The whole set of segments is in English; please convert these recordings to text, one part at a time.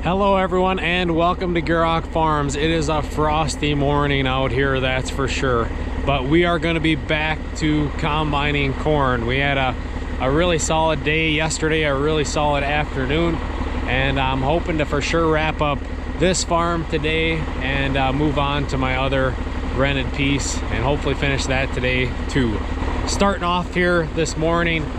Hello everyone and welcome to Gierok Farms. It is a frosty morning out here, that's for sure. But we are going to be back to combining corn. We had a really solid day yesterday, a really solid afternoon. And I'm hoping to for sure wrap up this farm today and move on to my other rented piece and hopefully finish that today too. Starting off here this morning,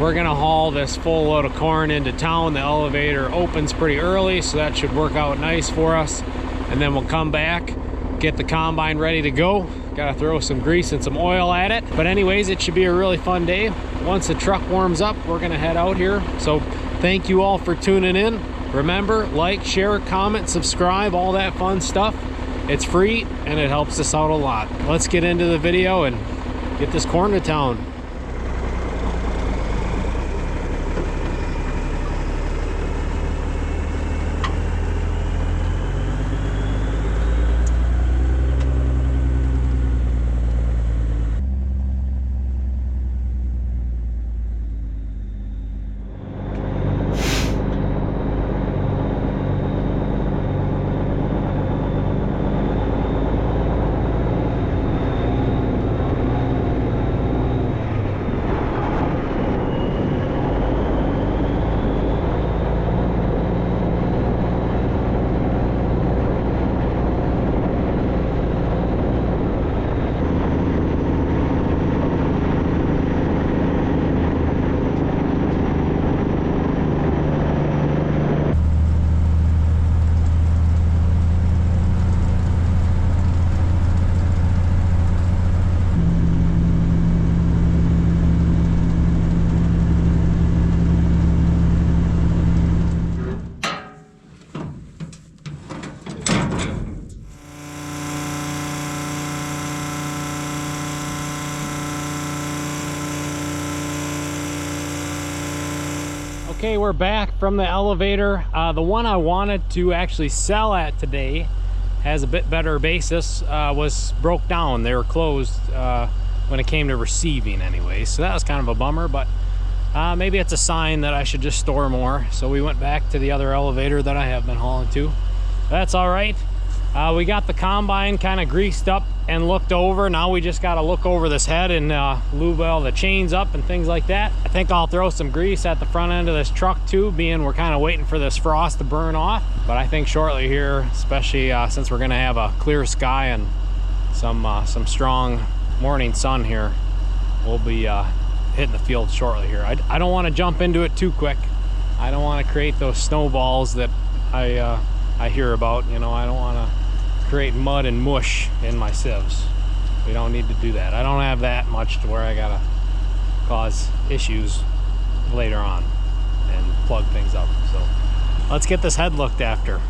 we're gonna haul this full load of corn into town. The elevator opens pretty early, so that should work out nice for us. And then we'll come back, get the combine ready to go. Gotta throw some grease and some oil at it. But anyways, it should be a really fun day. Once the truck warms up, we're gonna head out here. So thank you all for tuning in. Remember, like, share, comment, subscribe, all that fun stuff. It's free and it helps us out a lot. Let's get into the video and get this corn to town. Okay, we're back from the elevator. The one I wanted to actually sell at today has a bit better basis, was broke down. They were closed when it came to receiving anyway, so that was kind of a bummer, but maybe it's a sign that I should just store more. So we went back to the other elevator that I have been hauling to. That's all right. We got the combine kind of greased up and looked over. Now we just got to look over this head and lube all the chains up and things like that. I think I'll throw some grease at the front end of this truck too, being we're kind of waiting for this frost to burn off. But I think shortly here, especially since we're going to have a clear sky and some strong morning sun here, we'll be hitting the field shortly here. I don't want to jump into it too quick. I don't want to create those snowballs that I hear about. You know, I don't want to create mud and mush in my sieves. We don't need to do that. I don't have that much to where I gotta cause issues later on and plug things up. So let's get this head looked after.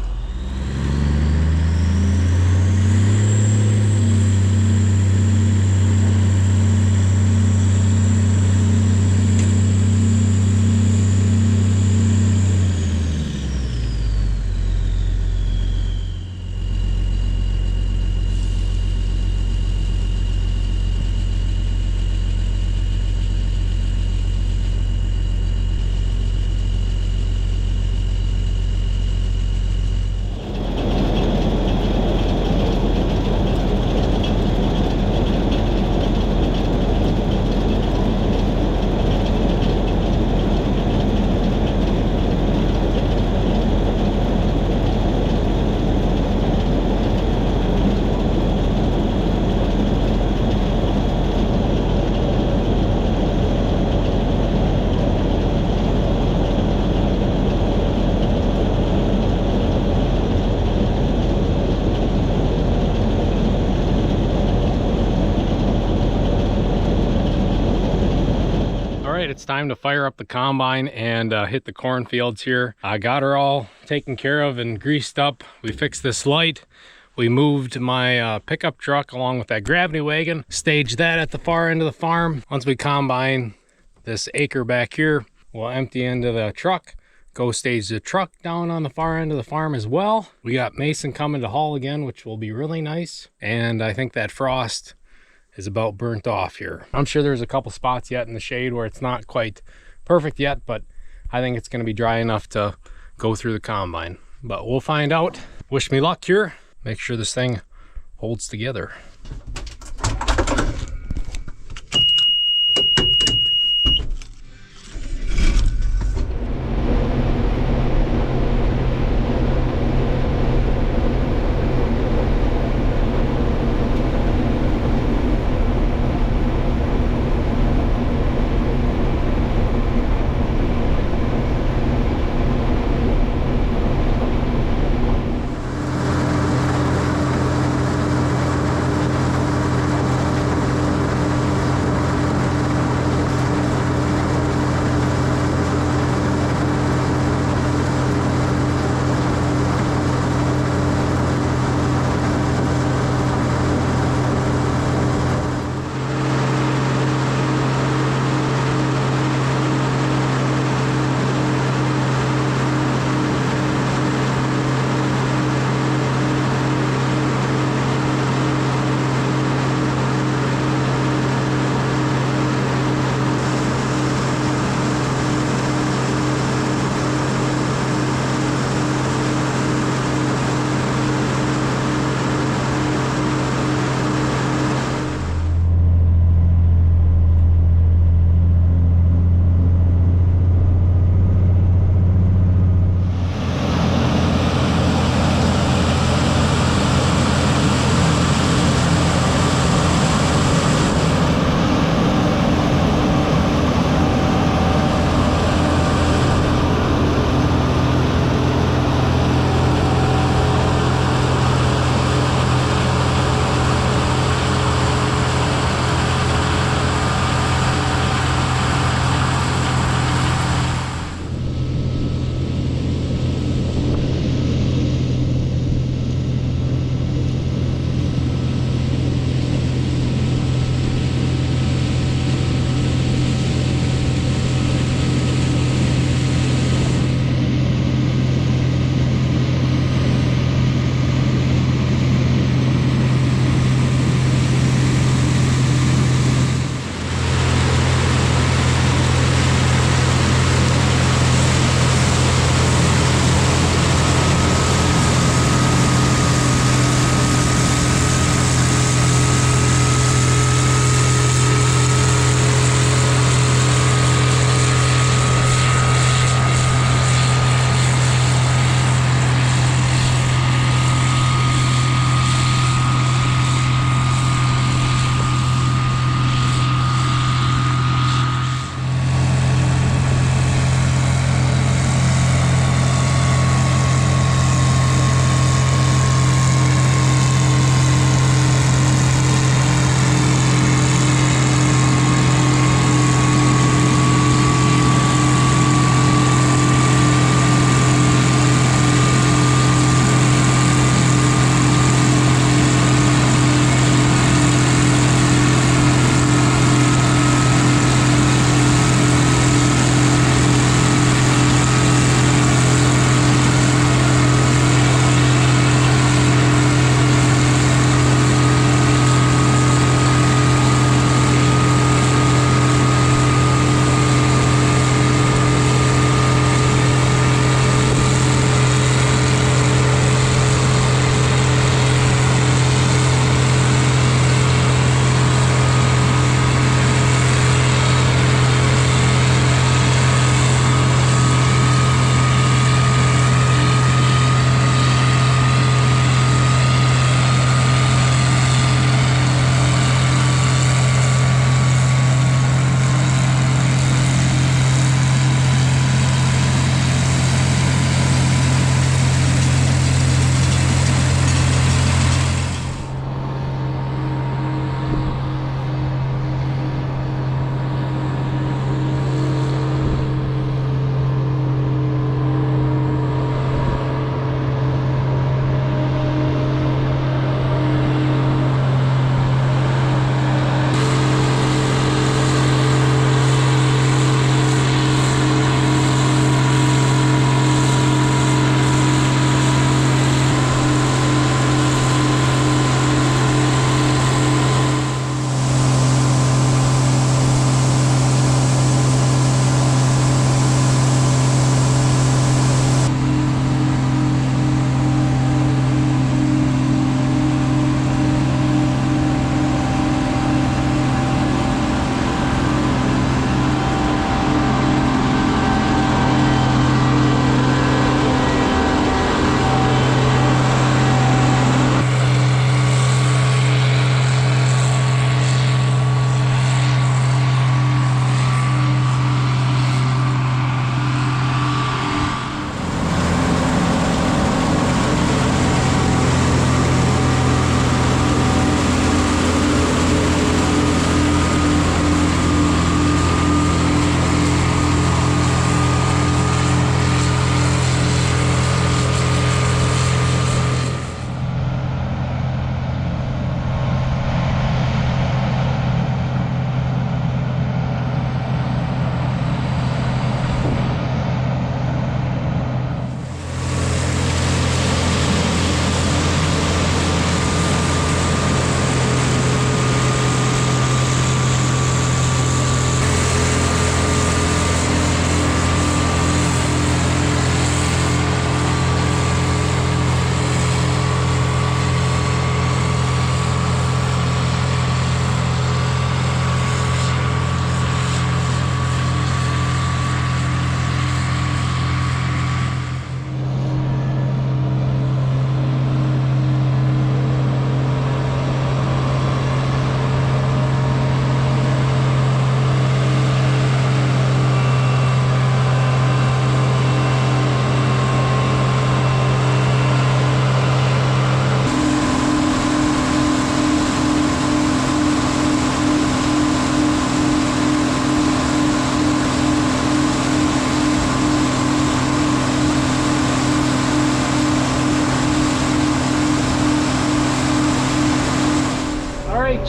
It's time to fire up the combine and hit the cornfields here. I got her all taken care of and greased up. We fixed this light. We moved my pickup truck along with that gravity wagon, staged that at the far end of the farm. Once we combine this acre back here, we'll empty into the truck, go stage the truck down on the far end of the farm as well. We got Mason coming to haul again, which will be really nice. And I think that frost is about burnt off here. I'm sure there's a couple spots yet in the shade where it's not quite perfect yet, but I think it's going to be dry enough to go through the combine. but we'll find out. Wish me luck here. Make sure this thing holds together.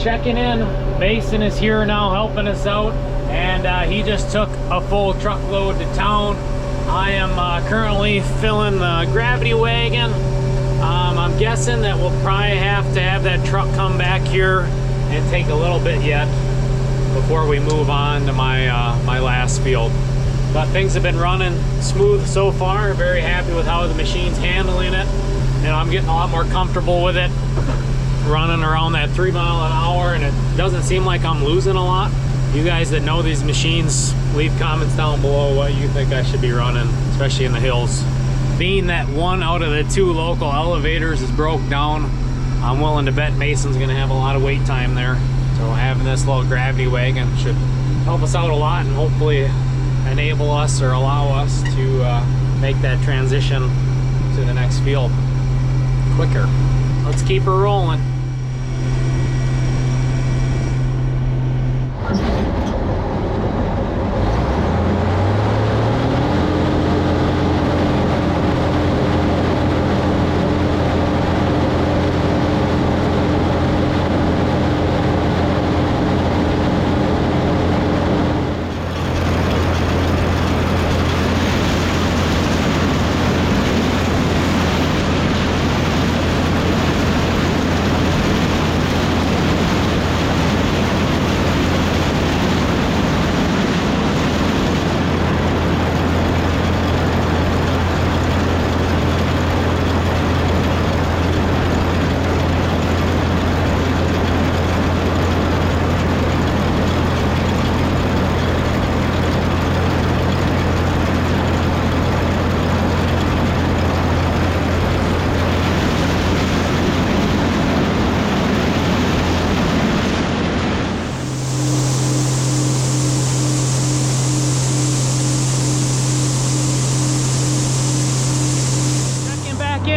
checking in. Mason is here now helping us out, and he just took a full truckload to town. I am currently filling the gravity wagon. I'm guessing that we'll probably have to have that truck come back here and take a little bit yet before we move on to my my last field. But things have been running smooth so far. Very happy with how the machine's handling it, and I'm getting a lot more comfortable with it, running around that 3 mile an hour, and it doesn't seem like I'm losing a lot. You guys that know these machines, leave comments down below what you think I should be running, especially in the hills. Being that one out of the 2 local elevators is broke down, I'm willing to bet Mason's gonna have a lot of wait time there. So having this little gravity wagon should help us out a lot, and hopefully enable us or allow us to make that transition to the next field quicker. Let's keep her rolling.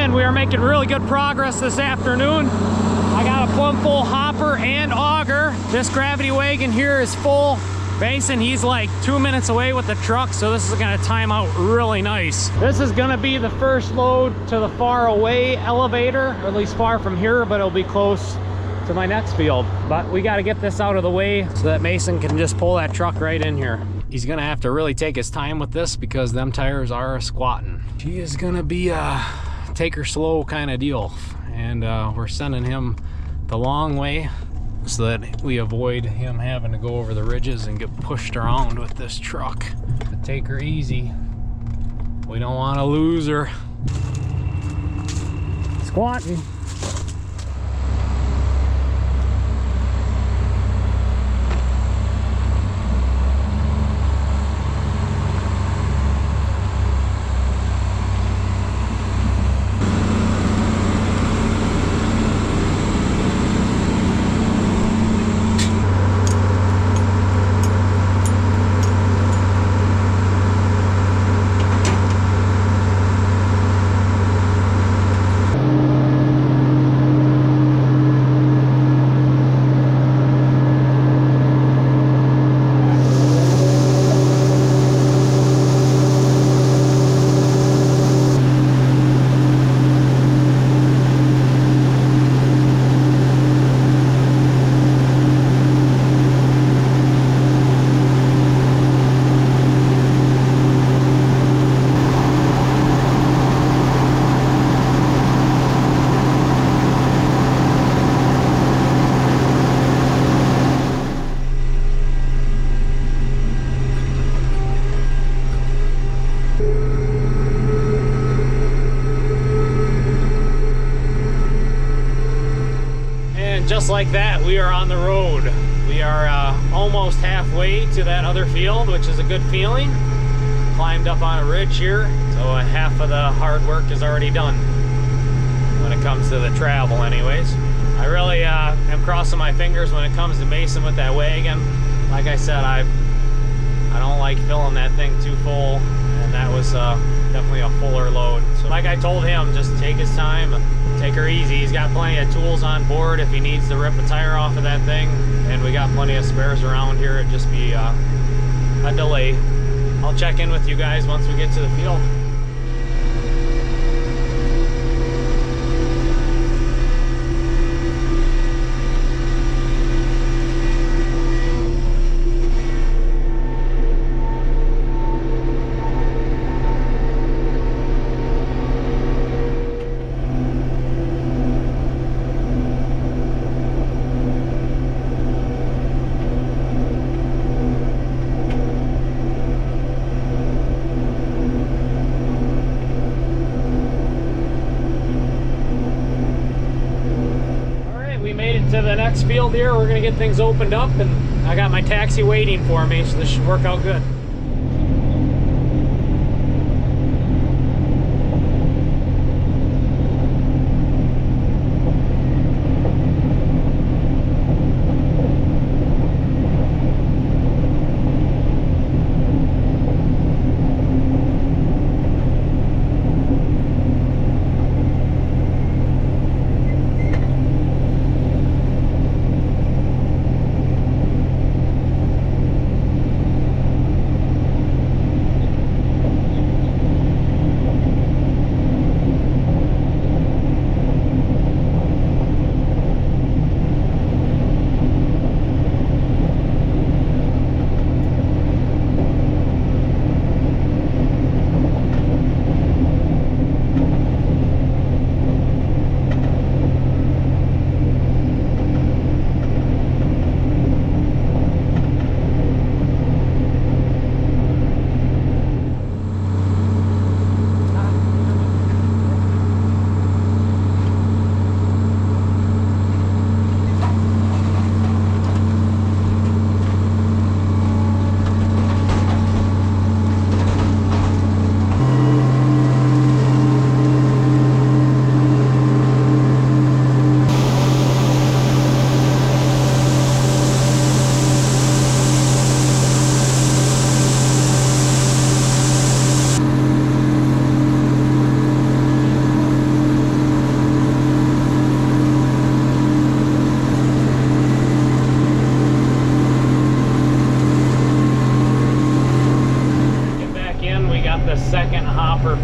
We are making really good progress this afternoon. I got a plumb full hopper and auger. This gravity wagon here is full. Mason, he's like 2 minutes away with the truck, so this is gonna time out really nice. This is gonna be the first load to the far away elevator, or at least far from here, but it'll be close to my next field. But we gotta get this out of the way so that Mason can just pull that truck right in here. He's gonna have to really take his time with this because them tires are squatting. She is gonna be take her slow kind of deal, and we're sending him the long way so that we avoid him having to go over the ridges and get pushed around with this truck. But take her easy. We don't want to lose her. Squatting. Just like that, we are on the road. We are almost halfway to that other field, which is a good feeling. Climbed up on a ridge here, so half of the hard work is already done when it comes to the travel anyways. I really am crossing my fingers when it comes to Mason with that wagon. Like I said, I don't like filling that thing too full, and that was definitely a fuller load. So like I told him, just take his time, take her easy. He's got plenty of tools on board if he needs to rip a tire off of that thing, and we got plenty of spares around here. It'd just be a delay. I'll check in with you guys once we get to the field. to the next field here. We're gonna get things opened up, and I got my taxi waiting for me, so this should work out good.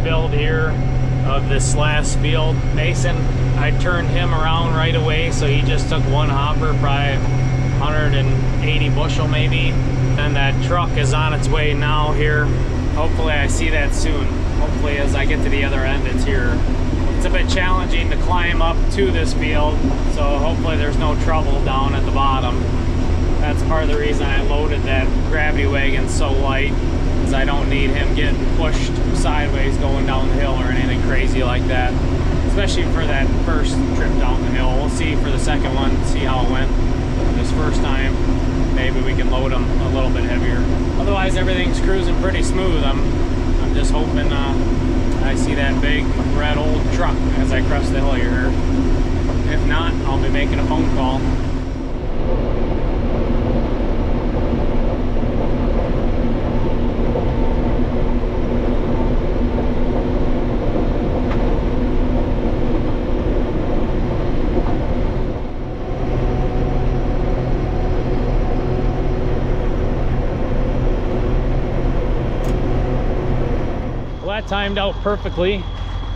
Filled here of this last field. Mason, I turned him around right away, so he just took one hopper, probably 180 bushel maybe. And that truck is on its way now here. Hopefully I see that soon. Hopefully as I get to the other end it's here. It's a bit challenging to climb up to this field, so hopefully there's no trouble down at the bottom. That's part of the reason I loaded that gravity wagon so light, is I don't need him getting pushed sideways going down the hill or anything crazy like that, especially for that first trip down the hill. We'll see for the second one, see how it went this first time. Maybe we can load him a little bit heavier. Otherwise everything's cruising pretty smooth. I'm just hoping I see that big red old truck as I crest the hill here. If not, I'll be making a phone call. That timed out perfectly.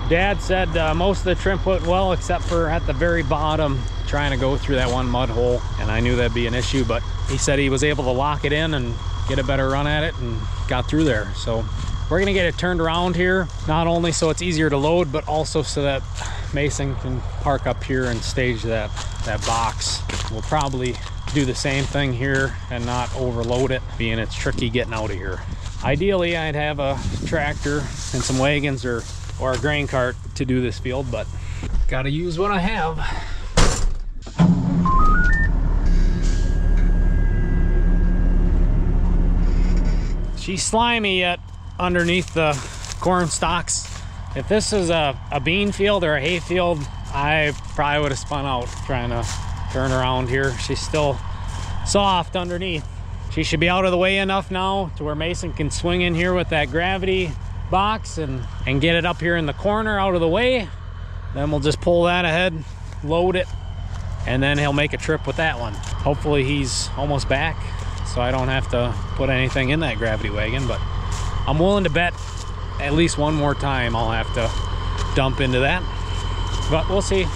Dad said most of the trim went well, except for at the very bottom, trying to go through that one mud hole, and I knew that'd be an issue, but he said he was able to lock it in and get a better run at it and got through there. So we're gonna get it turned around here, not only so it's easier to load, but also so that Mason can park up here and stage that box. We'll probably do the same thing here and not overload it, being it's tricky getting out of here. Ideally, I'd have a tractor and some wagons or a grain cart to do this field, but gotta use what I have. She's slimy yet underneath the corn stalks. If this is a bean field or a hay field, I probably would have spun out trying to turn around here. She's still soft underneath. She should be out of the way enough now to where Mason can swing in here with that gravity box and get it up here in the corner out of the way. Then we'll just pull that ahead, load it, and then he'll make a trip with that one. Hopefully he's almost back, so I don't have to put anything in that gravity wagon, but I'm willing to bet at least one more time I'll have to dump into that, but we'll see.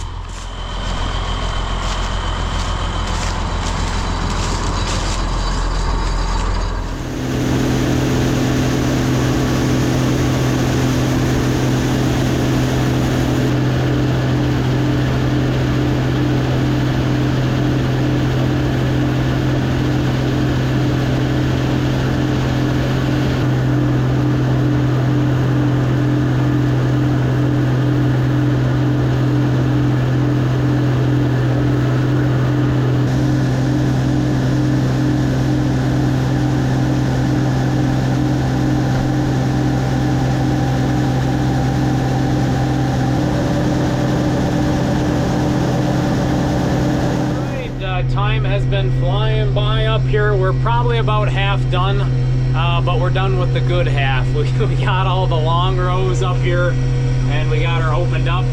been flying by up here. We're probably about half done, but we're done with the good half. We got all the long rows up here, and we got her opened up,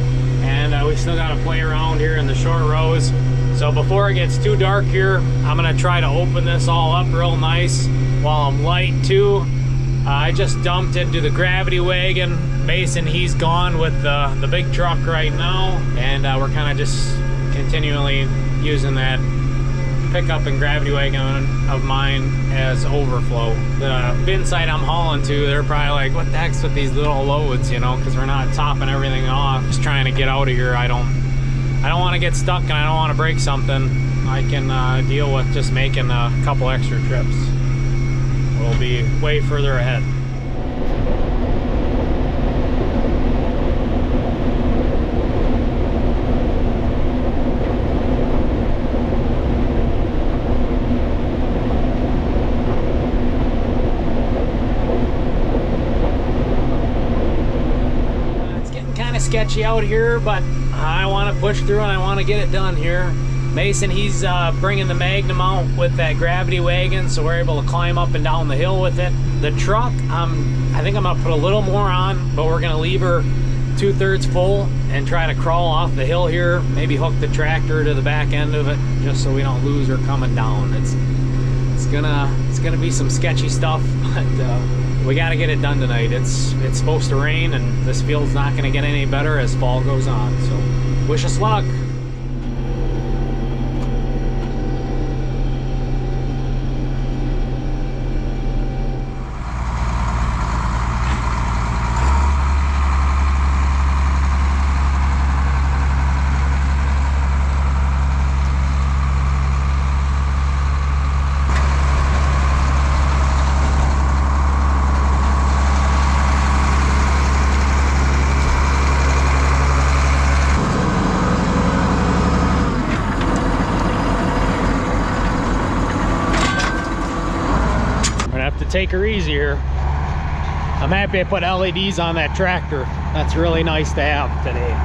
and we still got to play around here in the short rows. So before it gets too dark here, I'm gonna try to open this all up real nice while I'm light too. I just dumped into the gravity wagon. Mason, he's gone with the big truck right now, and we're kind of just continually using that pickup and gravity wagon of mine as overflow. The bin site I'm hauling to, they're probably like, what the heck's with these little loads, you know, because we're not topping everything off. Just trying to get out of here. I don't want to get stuck, and I don't want to break something. I can deal with just making a couple extra trips. We'll be way further ahead. It's getting kind of sketchy out here, but I want to push through and I want to get it done here. Mason, he's bringing the Magnum out with that gravity wagon, so we're able to climb up and down the hill with it. The truck, I think I'm gonna put a little more on, but we're gonna leave her 2/3 full and try to crawl off the hill here. Maybe hook the tractor to the back end of it, just so we don't lose her coming down. It's gonna be some sketchy stuff, but we gotta get it done tonight. It's supposed to rain, and this field's not gonna get any better as fall goes on. So wish us luck. Take her easier. I'm happy I put LEDs on that tractor. That's really nice to have today.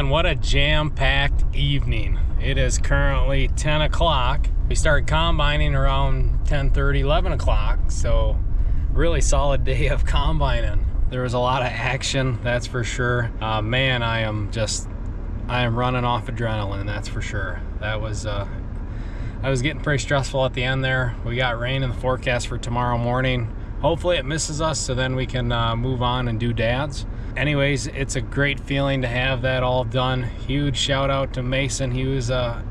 What a jam-packed evening. It is currently 10 o'clock. We started combining around 10:30, 11 o'clock, so really solid day of combining. There was a lot of action, that's for sure. Man, I am running off adrenaline, that's for sure. That was I was getting pretty stressful at the end there. We got rain in the forecast for tomorrow morning. Hopefully it misses us, so then we can move on and do dads. Anyways, it's a great feeling to have that all done. Huge shout out to Mason. He was a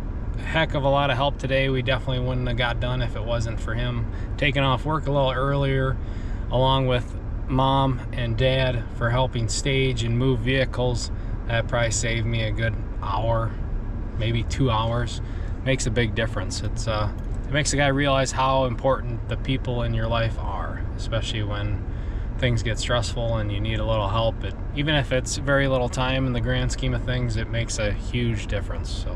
heck of a lot of help today. We definitely wouldn't have got done if it wasn't for him taking off work a little earlier, along with mom and dad for helping stage and move vehicles. That probably saved me a good hour, maybe 2 hours. Makes a big difference. It makes a guy realize how important the people in your life are, especially when things get stressful and you need a little help. Even if it's very little time in the grand scheme of things, it makes a huge difference. So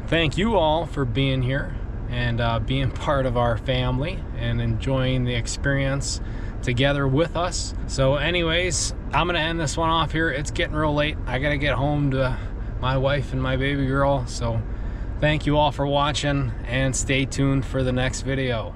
thank you all for being here and being part of our family and enjoying the experience together with us. So anyways, I'm gonna end this one off here. It's getting real late. I gotta get home to my wife and my baby girl. So thank you all for watching and stay tuned for the next video.